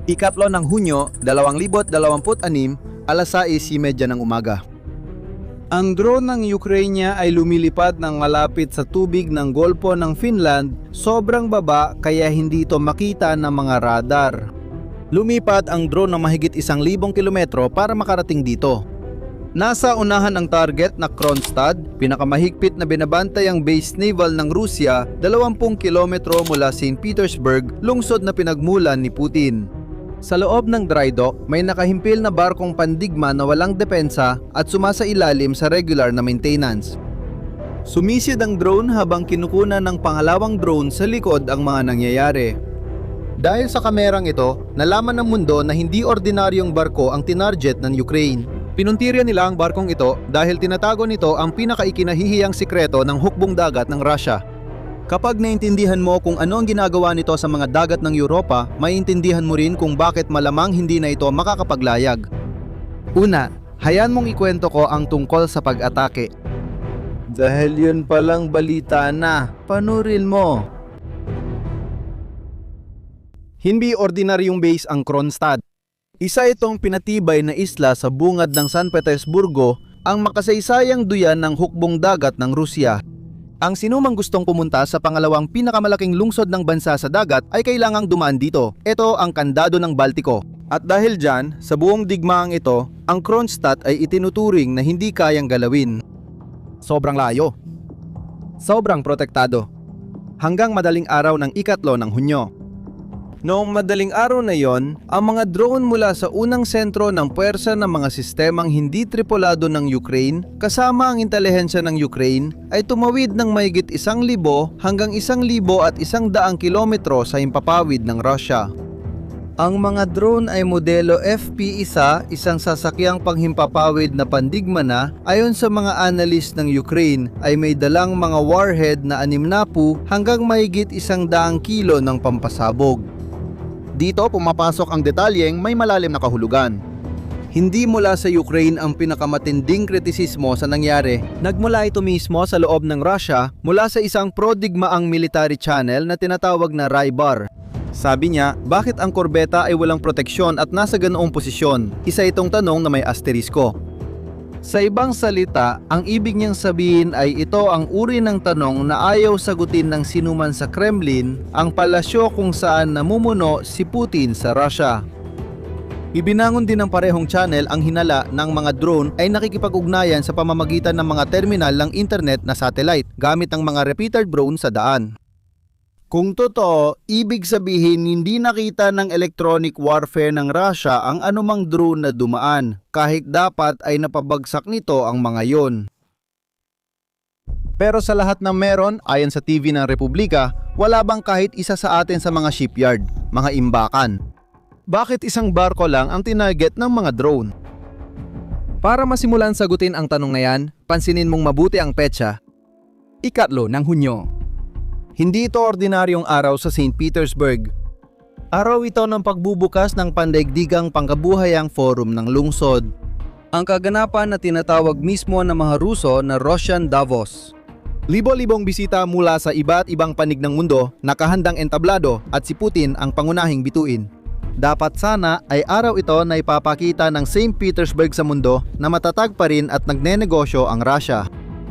Ikatlo ng Hunyo, 2026, alas 6:30 ng umaga. Ang drone ng Ukraine ay lumilipad ng malapit sa tubig ng Golpo ng Finland, sobrang baba kaya hindi ito makita ng mga radar. Lumipad ang drone ng mahigit 1,000 kilometro para makarating dito. Nasa unahan ang target na Kronstadt, pinakamahigpit na binabantay ang base naval ng Rusya, 20 kilometro mula St. Petersburg, lungsod na pinagmulan ni Putin. Sa loob ng dry dock, may nakahimpil na barkong pandigma na walang depensa at sumasailalim sa regular na maintenance. Sumisid ang drone habang kinukunan ng pangalawang drone sa likod ang mga nangyayari. Dahil sa kamerang ito, nalaman ng mundo na hindi ordinaryong barko ang tinarget ng Ukraine. Pinuntirya nila ang barkong ito dahil tinatago nito ang pinakaikinahihiyang sikreto ng hukbong dagat ng Russia. Kapag naintindihan mo kung ano ang ginagawa nito sa mga dagat ng Europa, maiintindihan mo rin kung bakit malamang hindi na ito makakapaglayag. Una, hayaan mong ikwento ko ang tungkol sa pag-atake. Dahil yun palang balita na, panurin mo. Hindi ordinaryong base ang Kronstadt. Isa itong pinatibay na isla sa bungad ng San Petersburgo, ang makasaysayang duyan ng hukbong dagat ng Rusya. Ang sinumang gustong pumunta sa pangalawang pinakamalaking lungsod ng bansa sa dagat ay kailangang dumaan dito. Ito ang kandado ng Baltiko. At dahil dyan, sa buong digmaang ito, ang Kronstadt ay itinuturing na hindi kayang galawin. Sobrang layo. Sobrang protektado. Hanggang madaling araw ng ikatlo ng Hunyo. Noong madaling araw na yon, ang mga drone mula sa unang sentro ng puwersa ng mga sistemang hindi tripulado ng Ukraine, kasama ang intelihensya ng Ukraine, ay tumawid ng mahigit 1,000 hanggang 1,100 kilometro sa himpapawid ng Russia. Ang mga drone ay modelo FP-1, isang sasakyang panghimpapawid na pandigma na, ayon sa mga analyst ng Ukraine, ay may dalang mga warhead na 60 hanggang mahigit 100 kilo ng pampasabog. Dito pumapasok ang detalyeng may malalim na kahulugan. Hindi mula sa Ukraine ang pinakamatinding kritisismo sa nangyari. Nagmula ito mismo sa loob ng Russia mula sa isang prodigmaang military channel na tinatawag na Rybar. Sabi niya, bakit ang korbeta ay walang proteksyon at nasa ganoong posisyon? Isa itong tanong na may asterisko. Sa ibang salita, ang ibig niyang sabihin ay ito ang uri ng tanong na ayaw sagutin ng sinuman sa Kremlin, ang palasyo kung saan namumuno si Putin sa Russia. Ibinangon din ng parehong channel ang hinala ng mga drone ay nakikipag-ugnayan sa pamamagitan ng mga terminal ng internet na satellite gamit ang mga repeater drone sa daan. Kung totoo, ibig sabihin hindi nakita ng electronic warfare ng Russia ang anumang drone na dumaan, kahit dapat ay napabagsak nito ang mga yon. Pero sa lahat ng meron, ayon sa TV ng Republika, wala bang kahit isa sa atin sa mga shipyard, mga imbakan? Bakit isang barko lang ang tinarget ng mga drone? Para masimulan sagutin ang tanong na yan, pansinin mong mabuti ang petsa. Ikatlo ng Hunyo. Hindi ito ordinaryong araw sa St. Petersburg. Araw ito ng pagbubukas ng pandaigdigang pangkabuhayang forum ng lungsod. Ang kaganapan na tinatawag mismo ng mga Ruso na Russian Davos. Libo-libong bisita mula sa iba't ibang panig ng mundo, nakahandang entablado at si Putin ang pangunahing bituin. Dapat sana ay araw ito na ipapakita ng St. Petersburg sa mundo na matatag pa rin at nagnenegosyo ang Russia.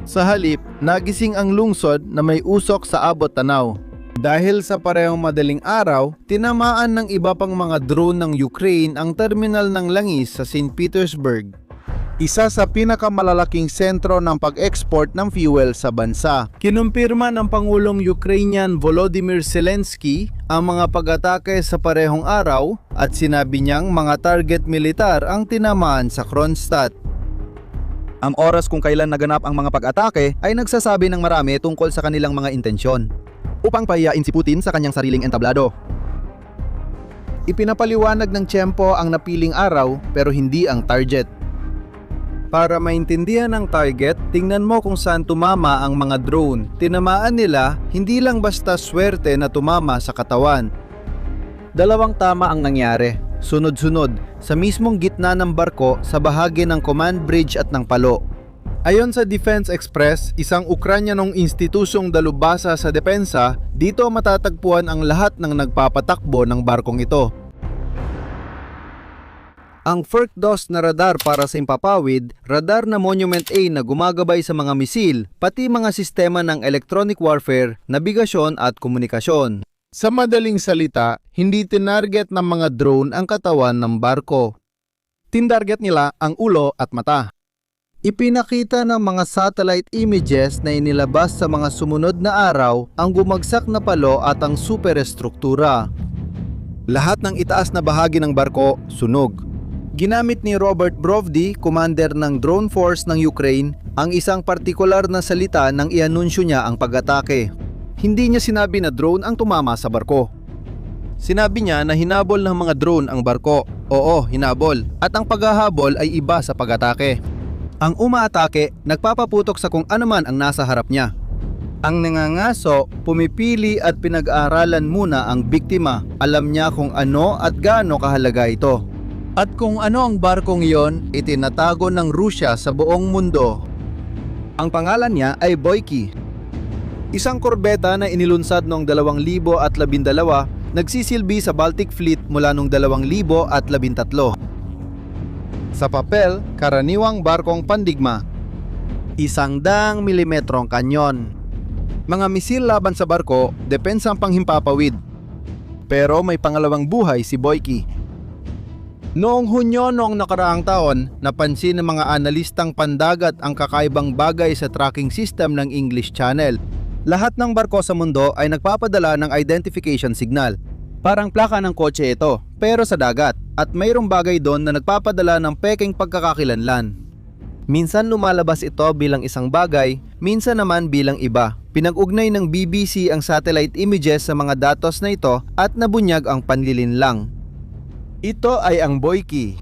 Sa halip, nagising ang lungsod na may usok sa abot tanaw. Dahil sa parehong madaling araw, tinamaan ng iba pang mga drone ng Ukraine ang terminal ng langis sa St. Petersburg. Isa sa pinakamalalaking sentro ng pag-export ng fuel sa bansa. Kinumpirma ng Pangulong Ukrainian Volodymyr Zelensky ang mga pag-atake sa parehong araw at sinabi niyang mga target militar ang tinamaan sa Kronstadt. Ang oras kung kailan naganap ang mga pag-atake ay nagsasabi ng marami tungkol sa kanilang mga intensyon upang pahiyain si Putin sa kanyang sariling entablado. Ipinapaliwanag ng Tiyempo ang napiling araw pero hindi ang target. Para maintindihan ang target, tingnan mo kung saan tumama ang mga drone. Tinamaan nila hindi lang basta swerte na tumama sa katawan. Dalawang tama ang nangyari. Sunod-sunod, sa mismong gitna ng barko sa bahagi ng command bridge at ng palo. Ayon sa Defense Express, isang Ukrainyanong institusyong dalubhasa sa depensa, dito matatagpuan ang lahat ng nagpapatakbo ng barkong ito. Ang FERC-DOS na radar para sa impapawid, radar na Monument A na gumagabay sa mga misil, pati mga sistema ng electronic warfare, nabigasyon at komunikasyon. Sa madaling salita, hindi tinarget ng mga drone ang katawan ng barko. Tinarget nila ang ulo at mata. Ipinakita ng mga satellite images na inilabas sa mga sumunod na araw ang bumagsak na palo at ang superestruktura. Lahat ng itaas na bahagi ng barko sunog. Ginamit ni Robert Brovdi, commander ng drone force ng Ukraine, ang isang partikular na salita nang ianunsyo niya ang pag-atake. Hindi niya sinabi na drone ang tumama sa barko. Sinabi niya na hinabol ng mga drone ang barko. Oo, hinabol. At ang paghahabol ay iba sa pag-atake. Ang umaatake, nagpapaputok sa kung ano man ang nasa harap niya. Ang nangangaso, pumipili at pinag-aaralan muna ang biktima. Alam niya kung ano at gaano kahalaga ito. At kung ano ang barkong iyon, itinatago ng Rusya sa buong mundo. Ang pangalan niya ay Boyki. Isang korbeta na inilunsad noong 2012, nagsisilbi sa Baltic Fleet mula noong 2013. Sa papel, karaniwang barkong pandigma. 100 milimetrong kanyon. Mga misil laban sa barko, depensang panghimpapawid. Pero may pangalawang buhay si Boyki. Noong Hunyo noong nakaraang taon, napansin ng mga analistang pandagat ang kakaibang bagay sa tracking system ng English Channel. Lahat ng barko sa mundo ay nagpapadala ng identification signal. Parang plaka ng kotse ito, pero sa dagat. At mayroong bagay doon na nagpapadala ng peking pagkakakilanlan. Minsan lumalabas ito bilang isang bagay, minsan naman bilang iba. Pinag-ugnay ng BBC ang satellite images sa mga datos na ito at nabunyag ang panlilinlang. Ito ay ang Boyki,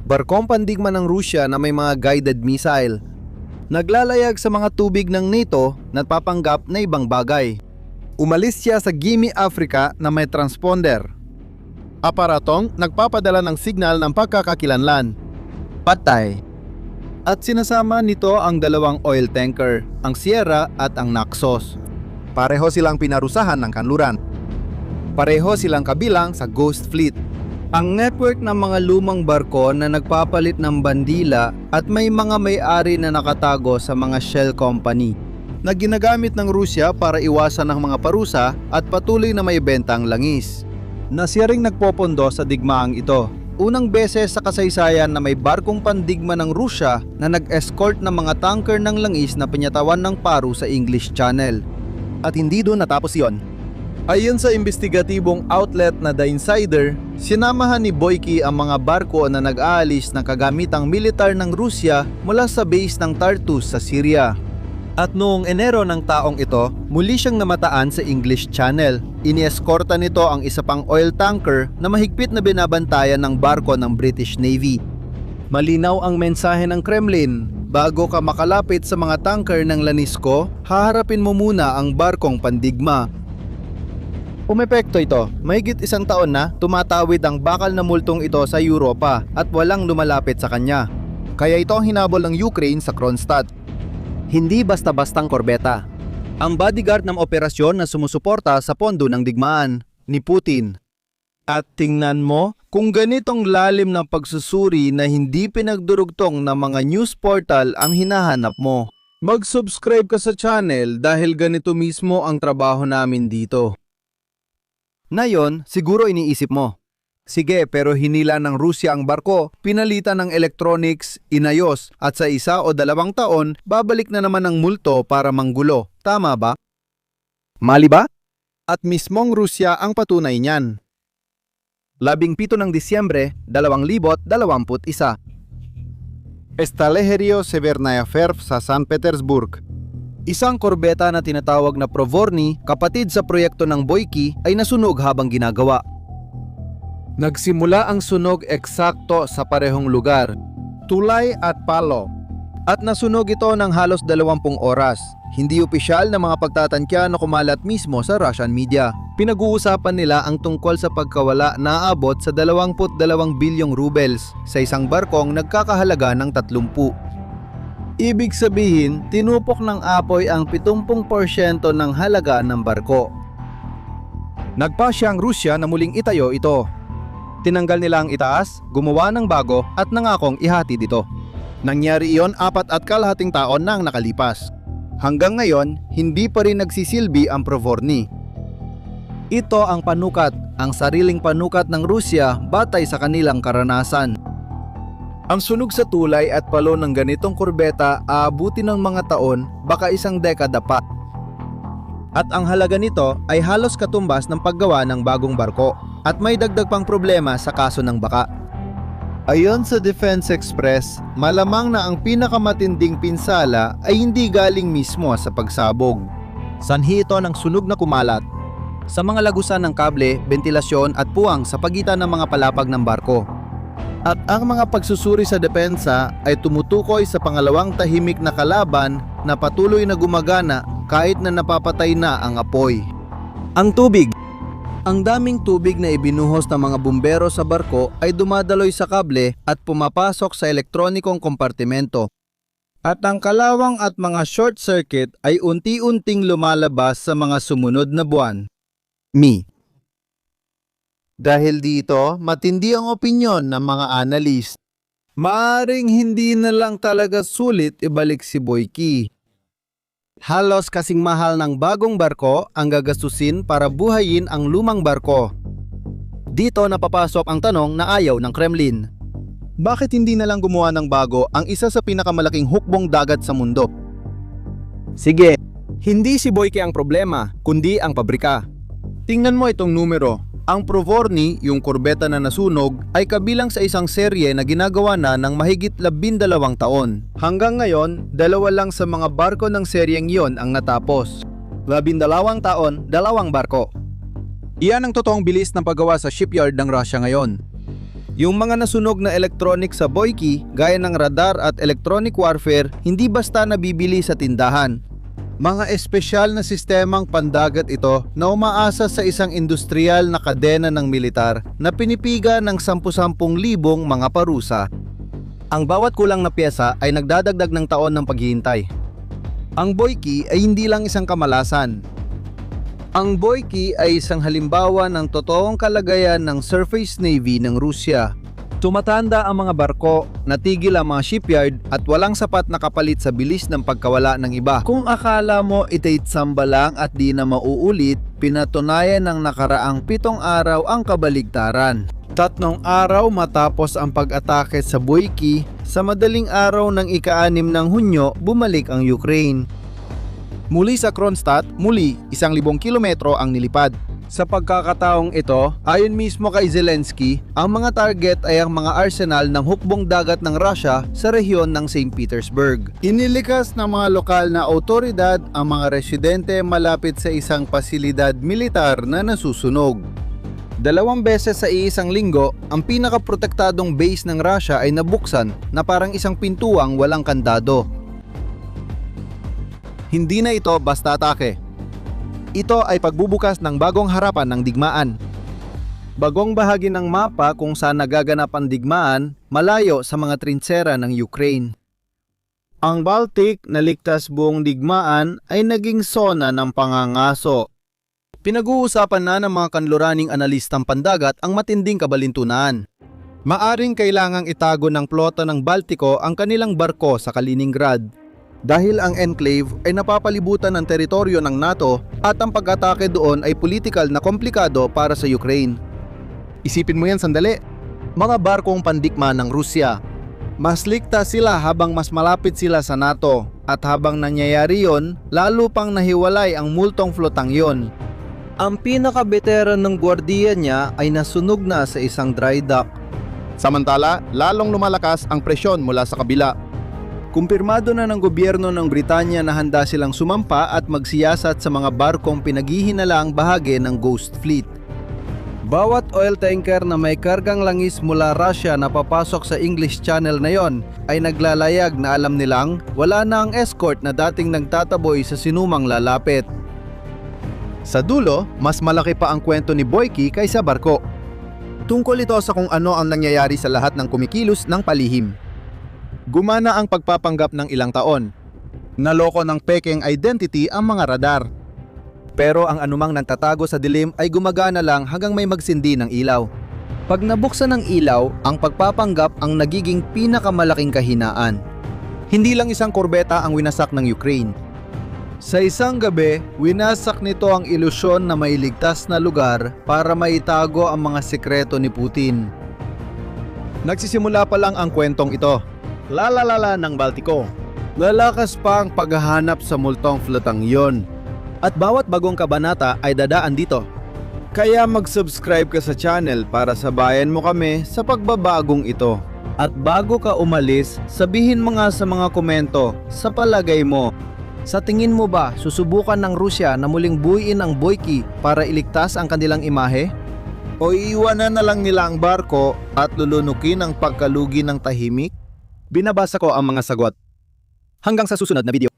barkong pandigma ng Rusya na may mga guided missile. Naglalayag sa mga tubig ng NATO na papanggap na ibang bagay. Umalis siya sa Gimi, Africa na may transponder. Aparatong nagpapadala ng signal ng pagkakakilanlan. Patay. At sinasama nito ang dalawang oil tanker, ang Sierra at ang Naxos. Pareho silang pinarusahan ng kanluran. Pareho silang kabilang sa Ghost Fleet. Ang network ng mga lumang barko na nagpapalit ng bandila at may mga may-ari na nakatago sa mga shell company na ginagamit ng Rusya para iwasan ang mga parusa at patuloy na may bentang langis. Na siya ring nagpopondo sa digmaang ito. Unang beses sa kasaysayan na may barkong pandigma ng Rusya na nag-escort ng mga tanker ng langis na pinyatawan ng paru sa English Channel. At hindi doon natapos yon. Ayon sa investigatibong outlet na The Insider, sinamahan ni Boyki ang mga barko na nag-aalis ng kagamitang militar ng Rusya mula sa base ng Tartus sa Syria. At noong Enero ng taong ito, muli siyang namataan sa English Channel. Inieskorta nito ang isa pang oil tanker na mahigpit na binabantayan ng barko ng British Navy. Malinaw ang mensahe ng Kremlin, bago ka makalapit sa mga tanker ng Lanisko, haharapin mo muna ang barkong pandigma. Umepekto ito. Mahigit isang taon na tumatawid ang bakal na multong ito sa Europa at walang lumalapit sa kanya. Kaya ito ang hinabol ng Ukraine sa Kronstadt. Hindi basta-bastang korbeta. Ang bodyguard ng operasyon na sumusuporta sa pondo ng digmaan ni Putin. At tingnan mo, kung ganitong lalim ng pagsusuri na hindi pinagdurugtong ng mga news portal ang hinahanap mo. Mag-subscribe ka sa channel dahil ganito mismo ang trabaho namin dito. Ngayon, siguro iniisip mo, sige pero hinila ng Rusya ang barko, pinalitan ng electronics, inayos at sa 1 o 2 taon, babalik na naman ang multo para manggulo. Tama ba? Mali ba? At mismong Rusya ang patunay niyan. 17 ng Disyembre, 2021. Estaleherio Severnaya Ferv sa San Petersburg. Isang korbeta na tinatawag na Provorny, kapatid sa proyekto ng Boyki, ay nasunog habang ginagawa. Nagsimula ang sunog eksakto sa parehong lugar, tulay at palo. At nasunog ito ng halos 20 oras. Hindi opisyal na mga pagtatantya na kumalat mismo sa Russian media. Pinag-uusapan nila ang tungkol sa pagkawala na aabot sa 22 bilyong rubles sa isang barkong nagkakahalaga ng 30. Ibig sabihin, tinupok ng apoy ang 70% ng halaga ng barko. Nagpasya ang Rusya na muling itayo ito. Tinanggal nila ang itaas, gumawa ng bago at nangakong ihati dito. Nangyari iyon 4.5 taon na ang nakalipas. Hanggang ngayon, hindi pa rin nagsisilbi ang Provorny. Ito ang panukat, ang sariling panukat ng Rusya batay sa kanilang karanasan. Ang sunog sa tulay at palo ng ganitong kurbeta aabuti ng mga taon, baka isang dekada pa. At ang halaga nito ay halos katumbas ng paggawa ng bagong barko at may dagdag pang problema sa kaso ng baka. Ayon sa Defense Express, malamang na ang pinakamatinding pinsala ay hindi galing mismo sa pagsabog. Sanhi ito ng sunog na kumalat sa mga lagusan ng kable, ventilasyon at puwang sa pagitan ng mga palapag ng barko. At ang mga pagsusuri sa depensa ay tumutukoy sa pangalawang tahimik na kalaban na patuloy na gumagana kahit na napapatay na ang apoy. Ang tubig. Ang daming tubig na ibinuhos ng mga bumbero sa barko ay dumadaloy sa kable at pumapasok sa elektronikong kompartimento. At ang kalawang at mga short circuit ay unti-unting lumalabas sa mga sumunod na buwan. Dahil dito, matindi ang opinyon ng mga analyst. Maaring hindi na lang talaga sulit ibalik si Boyki. Halos kasing mahal ng bagong barko ang gagastusin para buhayin ang lumang barko. Dito napapasok ang tanong na ayaw ng Kremlin. Bakit hindi na lang gumawa ng bago ang isa sa pinakamalaking hukbong dagat sa mundo? Sige, hindi si Boyki ang problema, kundi ang pabrika. Tingnan mo itong numero. Ang Provorny, yung kurbeta na nasunog, ay kabilang sa isang serye na ginagawa na ng mahigit 12 taon. Hanggang ngayon, 2 lang sa mga barko ng seryeng yon ang natapos. 12 taon, 2 barko. Iyan ang totoong bilis ng paggawa sa shipyard ng Russia ngayon. Yung mga nasunog na electronic sa Boyki, gaya ng radar at electronic warfare, hindi basta nabibili sa tindahan. Mga espesyal na sistemang pandagat ito na umaasa sa isang industrial na kadena ng militar na pinipiga ng 10,000 mga parusa. Ang bawat kulang na pyesa ay nagdadagdag ng taon ng paghihintay. Ang Boyki ay hindi lang isang kamalasan. Ang Boyki ay isang halimbawa ng totoong kalagayan ng surface navy ng Rusya. Tumatanda ang mga barko, natigil ang mga shipyard at walang sapat na kapalit sa bilis ng pagkawala ng iba. Kung akala mo itay tsamba lang at di na mauulit, pinatunayan ng nakaraang 7 araw ang kabaligtaran. 3 araw matapos ang pag-atake sa Boyki, sa madaling araw ng ika-6 ng Hunyo, bumalik ang Ukraine. Muli sa Kronstadt, 1,000 kilometro ang nilipad. Sa pagkakataong ito, ayon mismo kay Zelensky, ang mga target ay ang mga arsenal ng hukbong dagat ng Russia sa rehiyon ng St. Petersburg. Inilikas ng mga lokal na otoridad ang mga residente malapit sa isang pasilidad militar na nasusunog. 2 beses sa iisang linggo, ang pinakaprotektadong base ng Russia ay nabuksan na parang isang pintuang walang kandado. Hindi na ito basta atake. Ito ay pagbubukas ng bagong harapan ng digmaan. Bagong bahagi ng mapa kung saan nagaganap ang digmaan, malayo sa mga trintsera ng Ukraine. Ang Baltic na ligtas buong digmaan ay naging sona ng pangangaso. Pinag-uusapan na ng mga kanluraning analistang pandagat ang matinding kabalintunaan. Maaring kailangang itago ng plota ng Baltiko ang kanilang barko sa Kaliningrad. Dahil ang enclave ay napapalibutan ng teritoryo ng NATO at ang pag-atake doon ay politikal na komplikado para sa Ukraine. Isipin mo yan sandali. Mga barkong pandikma ng Rusya. Mas ligtas sila habang mas malapit sila sa NATO at habang nangyayari yon, lalo pang nahiwalay ang multong flotang yon. Ang pinaka-veteran ng gwardiya niya ay nasunog na sa isang dry dock. Samantala, lalong lumalakas ang presyon mula sa kabila. Kumpirmado na ng gobyerno ng Britanya na handa silang sumampa at magsiyasat sa mga barkong pinaghihinalaang bahagi ng Ghost Fleet. Bawat oil tanker na may kargang langis mula Russia na papasok sa English Channel na yon ay naglalayag na alam nilang wala na ang escort na dating nagtataboy sa sinumang lalapit. Sa dulo, mas malaki pa ang kwento ni Boyki kaysa barko. Tungkol ito sa kung ano ang nangyayari sa lahat ng kumikilos ng palihim. Gumana ang pagpapanggap ng ilang taon. Naloko ng peking identity ang mga radar. Pero ang anumang nagtatago sa dilim ay gumagana lang hanggang may magsindi ng ilaw. Pag nabuksan ng ilaw, ang pagpapanggap ang nagiging pinakamalaking kahinaan. Hindi lang isang korbeta ang winasak ng Ukraine. Sa isang gabi, winasak nito ang ilusyon na may ligtas na lugar para maitago ang mga sekreto ni Putin. Nagsisimula pa lang ang kwentong ito. Lalalala ng Baltiko. Lalakas pa ang paghahanap sa multong flotang yon. At bawat bagong kabanata ay dadaan dito. Kaya mag-subscribe ka sa channel para sabayan mo kami sa pagbabagong ito. At bago ka umalis, sabihin mo nga sa mga komento, sa palagay mo, sa tingin mo ba susubukan ng Rusya na muling buuin ang Boyki para iligtas ang kanilang imahe? O iiwanan na lang nila ang barko at lulunukin ang pagkalugi ng tahimik? Binabasa ko ang mga sagot. Hanggang sa susunod na video.